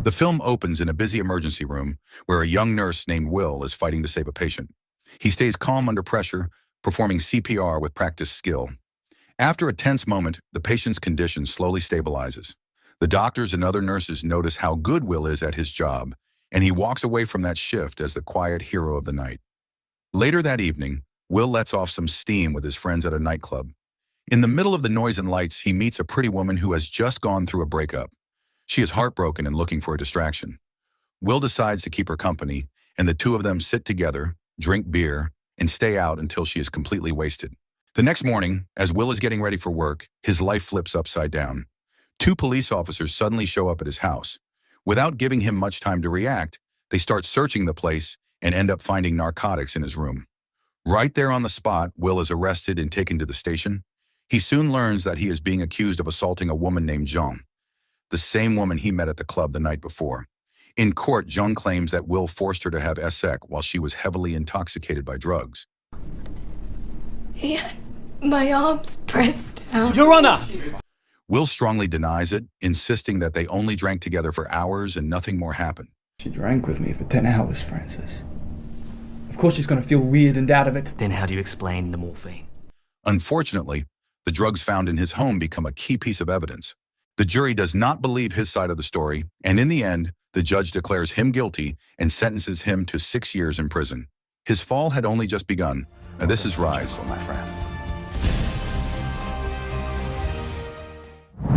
The film opens in a busy emergency room where a young nurse named Will is fighting to save a patient. He stays calm under pressure, performing CPR with practiced skill. After a tense moment, the patient's condition slowly stabilizes. The doctors and other nurses notice how good Will is at his job, and he walks away from that shift as the quiet hero of the night. Later that evening, Will lets off some steam with his friends at a nightclub. In the middle of the noise and lights, he meets a pretty woman who has just gone through a breakup. She is heartbroken and looking for a distraction. Will decides to keep her company, and the two of them sit together, drink beer, and stay out until she is completely wasted. The next morning, as Will is getting ready for work, his life flips upside down. Two police officers suddenly show up at his house. Without giving him much time to react, they start searching the place and end up finding narcotics in his room. Right there on the spot, Will is arrested and taken to the station. He soon learns that he is being accused of assaulting a woman named Jean, the same woman he met at the club the night before. In court, Jean claims that Will forced her to have sec while she was heavily intoxicated by drugs. He had my arms pressed down. Your Honor! Will strongly denies it, insisting that they only drank together for hours and nothing more happened. She drank with me for 10 hours, Francis. Of course she's gonna feel weird and out of it. Then how do you explain the morphine? Unfortunately, the drugs found in his home become a key piece of evidence. The jury does not believe his side of the story, and in the end, the judge declares him guilty and sentences him to 6 years in prison. His fall had only just begun, and this is Rise. My friend.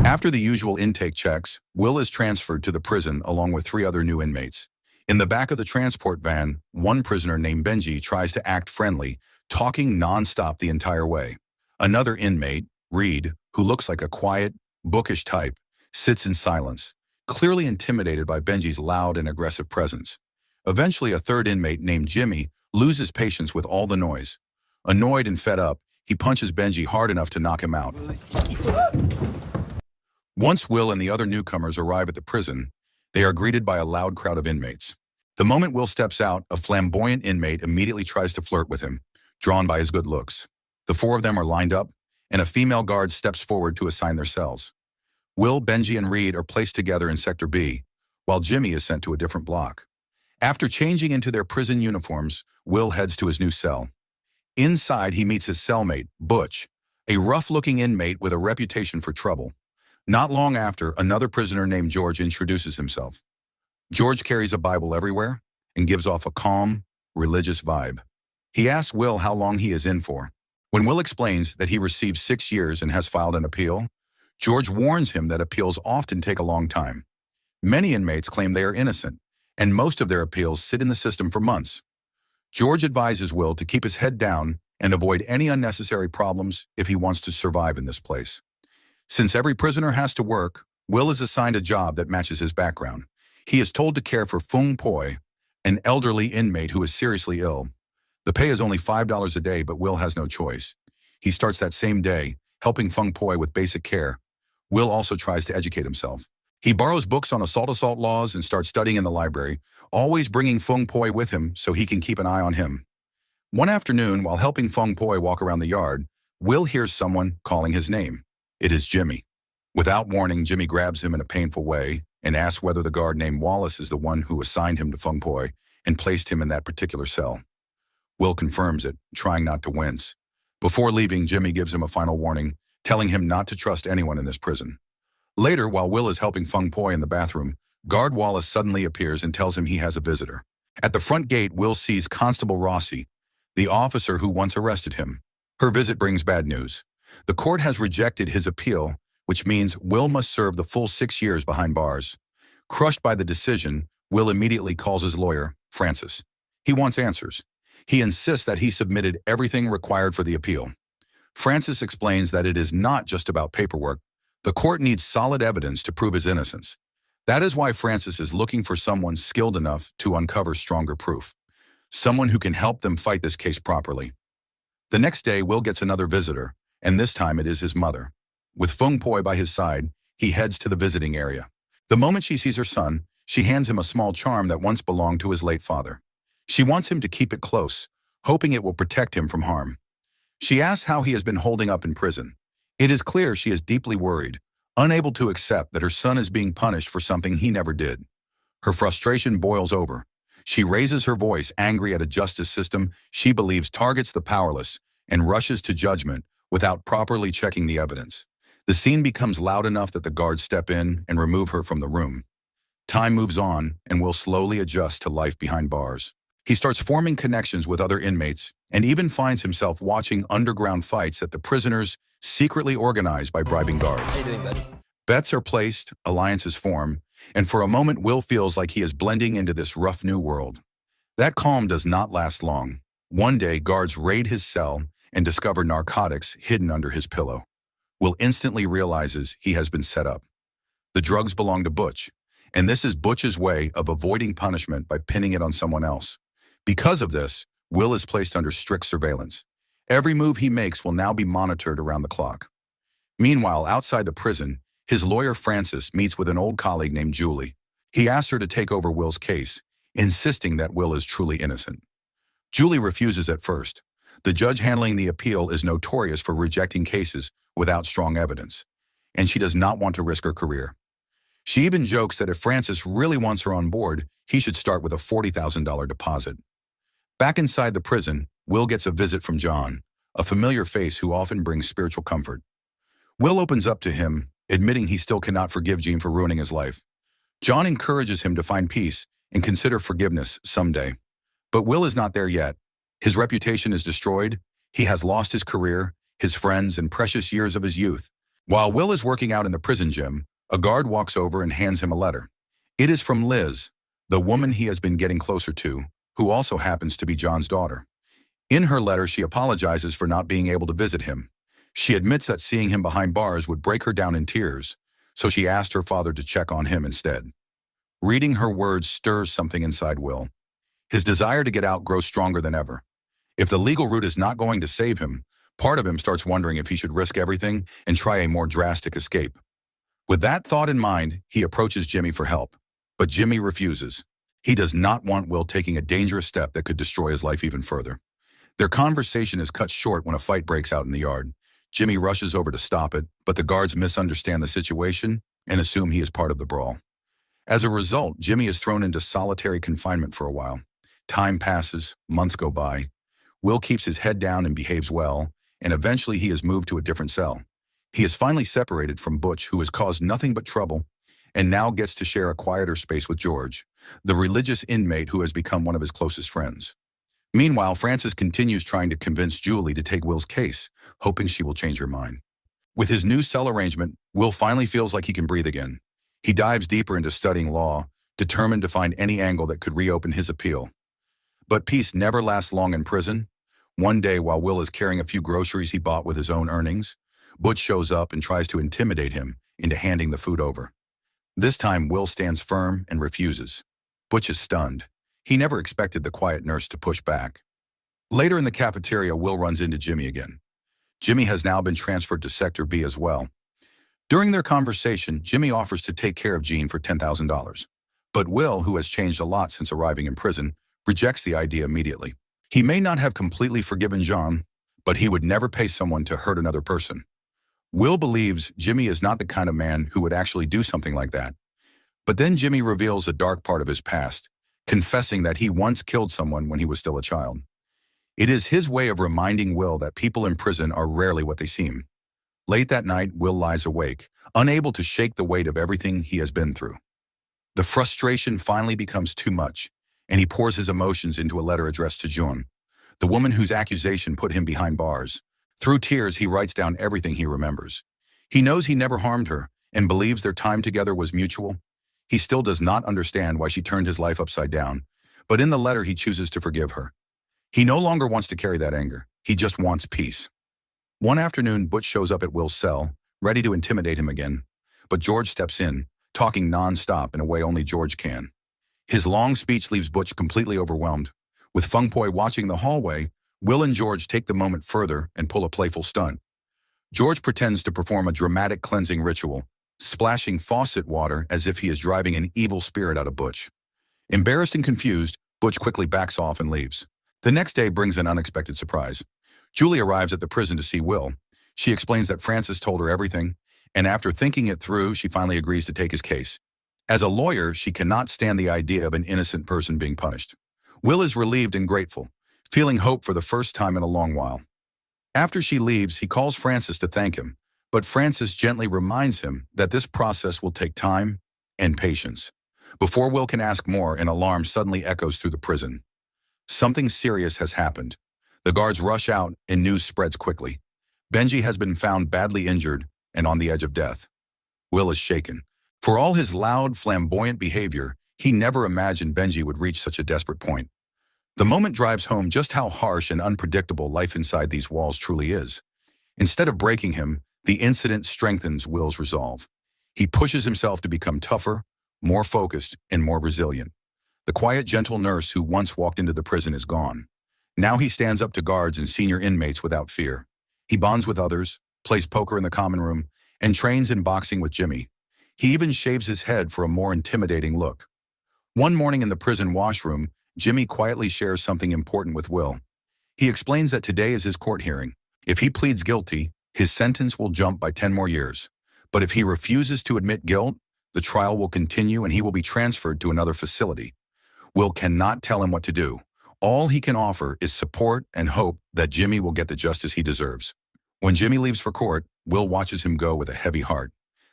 After the usual intake checks, Will is transferred to the prison along with 3 other new inmates. In the back of the transport van, one prisoner named Benji tries to act friendly, talking nonstop the entire way. Another inmate, Reed, who looks like a quiet, bookish type, sits in silence, clearly intimidated by Benji's loud and aggressive presence. Eventually, a third inmate named Jimmy loses patience with all the noise. Annoyed and fed up, he punches Benji hard enough to knock him out. Once Will and the other newcomers arrive at the prison, they are greeted by a loud crowd of inmates. The moment Will steps out, a flamboyant inmate immediately tries to flirt with him, drawn by his good looks. The 4 of them are lined up, and a female guard steps forward to assign their cells. Will, Benji, and Reed are placed together in Sector B, while Jimmy is sent to a different block. After changing into their prison uniforms, Will heads to his new cell. Inside, he meets his cellmate, Butch, a rough-looking inmate with a reputation for trouble. Not long after, another prisoner named George introduces himself. George carries a Bible everywhere and gives off a calm, religious vibe. He asks Will how long he is in for. When Will explains that he received 6 years and has filed an appeal, George warns him that appeals often take a long time. Many inmates claim they are innocent, and most of their appeals sit in the system for months. George advises Will to keep his head down and avoid any unnecessary problems if he wants to survive in this place. Since every prisoner has to work, Will is assigned a job that matches his background. He is told to care for Fung Poi, an elderly inmate who is seriously ill. The pay is only $5 a day, but Will has no choice. He starts that same day, helping Fung Poi with basic care. Will also tries to educate himself. He borrows books on assault laws and starts studying in the library, always bringing Fung Poi with him so he can keep an eye on him. One afternoon, while helping Fung Poi walk around the yard, Will hears someone calling his name. It is Jimmy. Without warning, Jimmy grabs him in a painful way and asks whether the guard named Wallace is the one who assigned him to Fung Poi and placed him in that particular cell. Will confirms it, trying not to wince. Before leaving, Jimmy gives him a final warning, telling him not to trust anyone in this prison. Later, while Will is helping Fung Poi in the bathroom, guard Wallace suddenly appears and tells him he has a visitor. At the front gate, Will sees Constable Rossi, the officer who once arrested him. Her visit brings bad news. The court has rejected his appeal, which means Will must serve the full 6 years behind bars. Crushed by the decision, Will immediately calls his lawyer, Francis. He wants answers. He insists that he submitted everything required for the appeal. Francis explains that it is not just about paperwork. The court needs solid evidence to prove his innocence. That is why Francis is looking for someone skilled enough to uncover stronger proof. Someone who can help them fight this case properly. The next day, Will gets another visitor, and this time it is his mother. With Fung Poi by his side, he heads to the visiting area. The moment she sees her son, she hands him a small charm that once belonged to his late father. She wants him to keep it close, hoping it will protect him from harm. She asks how he has been holding up in prison. It is clear she is deeply worried, unable to accept that her son is being punished for something he never did. Her frustration boils over. She raises her voice, angry at a justice system she believes targets the powerless, and rushes to judgment without properly checking the evidence. The scene becomes loud enough that the guards step in and remove her from the room. Time moves on, and Will slowly adjusts to life behind bars. He starts forming connections with other inmates and even finds himself watching underground fights that the prisoners secretly organize by bribing guards. How you doing, buddy? Bets are placed, alliances form, and for a moment Will feels like he is blending into this rough new world. That calm does not last long. One day, guards raid his cell and discover narcotics hidden under his pillow. Will instantly realizes he has been set up. The drugs belong to Butch, and this is Butch's way of avoiding punishment by pinning it on someone else. Because of this, Will is placed under strict surveillance. Every move he makes will now be monitored around the clock. Meanwhile, outside the prison, his lawyer Francis meets with an old colleague named Julie. He asks her to take over Will's case, insisting that Will is truly innocent. Julie refuses at first. The judge handling the appeal is notorious for rejecting cases without strong evidence, and she does not want to risk her career. She even jokes that if Francis really wants her on board, he should start with a $40,000 deposit. Back inside the prison, Will gets a visit from John, a familiar face who often brings spiritual comfort. Will opens up to him, admitting he still cannot forgive Jean for ruining his life. John encourages him to find peace and consider forgiveness someday. But Will is not there yet. His reputation is destroyed. He has lost his career, his friends, and precious years of his youth. While Will is working out in the prison gym, a guard walks over and hands him a letter. It is from Liz, the woman he has been getting closer to, who also happens to be John's daughter. In her letter, she apologizes for not being able to visit him. She admits that seeing him behind bars would break her down in tears, so she asked her father to check on him instead. Reading her words stirs something inside Will. His desire to get out grows stronger than ever. If the legal route is not going to save him, part of him starts wondering if he should risk everything and try a more drastic escape. With that thought in mind, he approaches Jimmy for help, but Jimmy refuses. He does not want Will taking a dangerous step that could destroy his life even further. Their conversation is cut short when a fight breaks out in the yard. Jimmy rushes over to stop it, but the guards misunderstand the situation and assume he is part of the brawl. As a result, Jimmy is thrown into solitary confinement for a while. Time passes, months go by. Will keeps his head down and behaves well, and eventually he is moved to a different cell. He is finally separated from Butch, who has caused nothing but trouble, and now gets to share a quieter space with George, the religious inmate who has become one of his closest friends. Meanwhile, Francis continues trying to convince Julie to take Will's case, hoping she will change her mind. With his new cell arrangement, Will finally feels like he can breathe again. He dives deeper into studying law, determined to find any angle that could reopen his appeal. But peace never lasts long in prison. One day, while Will is carrying a few groceries he bought with his own earnings, Butch shows up and tries to intimidate him into handing the food over. This time, Will stands firm and refuses. Butch is stunned. He never expected the quiet nurse to push back. Later in the cafeteria, Will runs into Jimmy again. Jimmy has now been transferred to Sector B as well. During their conversation, Jimmy offers to take care of Jean for $10,000. But Will, who has changed a lot since arriving in prison, rejects the idea immediately. He may not have completely forgiven Jean, but he would never pay someone to hurt another person. Will believes Jimmy is not the kind of man who would actually do something like that. But then Jimmy reveals a dark part of his past, confessing that he once killed someone when he was still a child. It is his way of reminding Will that people in prison are rarely what they seem. Late that night, Will lies awake, unable to shake the weight of everything he has been through. The frustration finally becomes too much, and he pours his emotions into a letter addressed to June, the woman whose accusation put him behind bars. Through tears, he writes down everything he remembers. He knows he never harmed her and believes their time together was mutual. He still does not understand why she turned his life upside down, but in the letter he chooses to forgive her. He no longer wants to carry that anger. He just wants peace. One afternoon, Butch shows up at Will's cell, ready to intimidate him again. But George steps in, talking non-stop in a way only George can. His long speech leaves Butch completely overwhelmed. With Feng Poi watching the hallway, Will and George take the moment further and pull a playful stunt. George pretends to perform a dramatic cleansing ritual, splashing faucet water as if he is driving an evil spirit out of Butch. Embarrassed and confused, Butch quickly backs off and leaves. The next day brings an unexpected surprise. Julie arrives at the prison to see Will. She explains that Francis told her everything, and after thinking it through, she finally agrees to take his case. As a lawyer, she cannot stand the idea of an innocent person being punished. Will is relieved and grateful, feeling hope for the first time in a long while. After she leaves, he calls Francis to thank him, but Francis gently reminds him that this process will take time and patience. Before Will can ask more, an alarm suddenly echoes through the prison. Something serious has happened. The guards rush out and news spreads quickly. Benji has been found badly injured and on the edge of death. Will is shaken. For all his loud, flamboyant behavior, he never imagined Benji would reach such a desperate point. The moment drives home just how harsh and unpredictable life inside these walls truly is. Instead of breaking him, the incident strengthens Will's resolve. He pushes himself to become tougher, more focused, and more resilient. The quiet, gentle nurse who once walked into the prison is gone. Now he stands up to guards and senior inmates without fear. He bonds with others, plays poker in the common room, and trains in boxing with Jimmy. He even shaves his head for a more intimidating look. One morning in the prison washroom, Jimmy quietly shares something important with Will. He explains that today is his court hearing. If he pleads guilty, his sentence will jump by 10 more years. But if he refuses to admit guilt, the trial will continue and he will be transferred to another facility. Will cannot tell him what to do. All he can offer is support and hope that Jimmy will get the justice he deserves. When Jimmy leaves for court, Will watches him go with a heavy heart.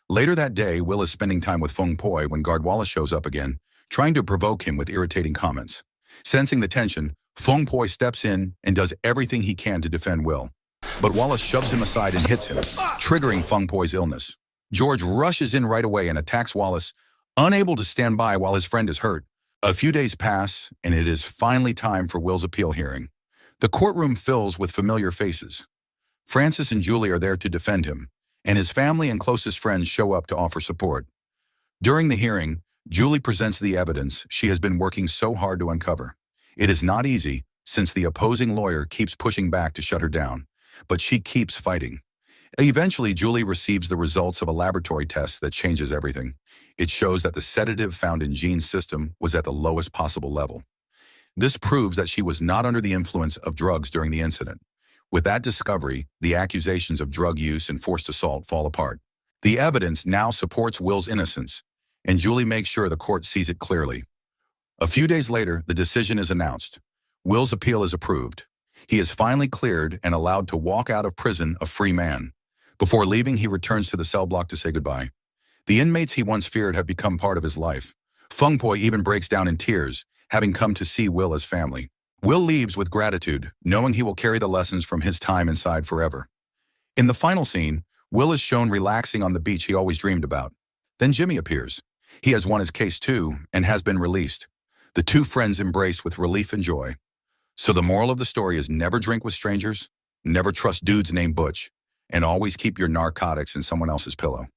Later that day, Will is spending time with Fung Poi when guard Wallace shows up again, trying to provoke him with irritating comments. Sensing the tension, Fung Poi steps in and does everything he can to defend Will. But Wallace shoves him aside and hits him, triggering Fung Poi's illness. George rushes in right away and attacks Wallace, unable to stand by while his friend is hurt. A few days pass, and it is finally time for Will's appeal hearing. The courtroom fills with familiar faces. Francis and Julie are there to defend him, and his family and closest friends show up to offer support. During the hearing, Julie presents the evidence she has been working so hard to uncover. It is not easy, since the opposing lawyer keeps pushing back to shut her down, but she keeps fighting. Eventually, Julie receives the results of a laboratory test that changes everything. It shows that the sedative found in Jean's system was at the lowest possible level. This proves that she was not under the influence of drugs during the incident. With that discovery, the accusations of drug use and forced assault fall apart. The evidence now supports Will's innocence, and Julie makes sure the court sees it clearly. A few days later, the decision is announced. Will's appeal is approved. He is finally cleared and allowed to walk out of prison a free man. Before leaving, he returns to the cell block to say goodbye. The inmates he once feared have become part of his life. Fung Poi even breaks down in tears, having come to see Will as family. Will leaves with gratitude, knowing he will carry the lessons from his time inside forever. In the final scene, Will is shown relaxing on the beach he always dreamed about. Then Jimmy appears. He has won his case too, and has been released. The two friends embrace with relief and joy. So the moral of the story is never drink with strangers, never trust dudes named Butch, and always keep your narcotics in someone else's pillow.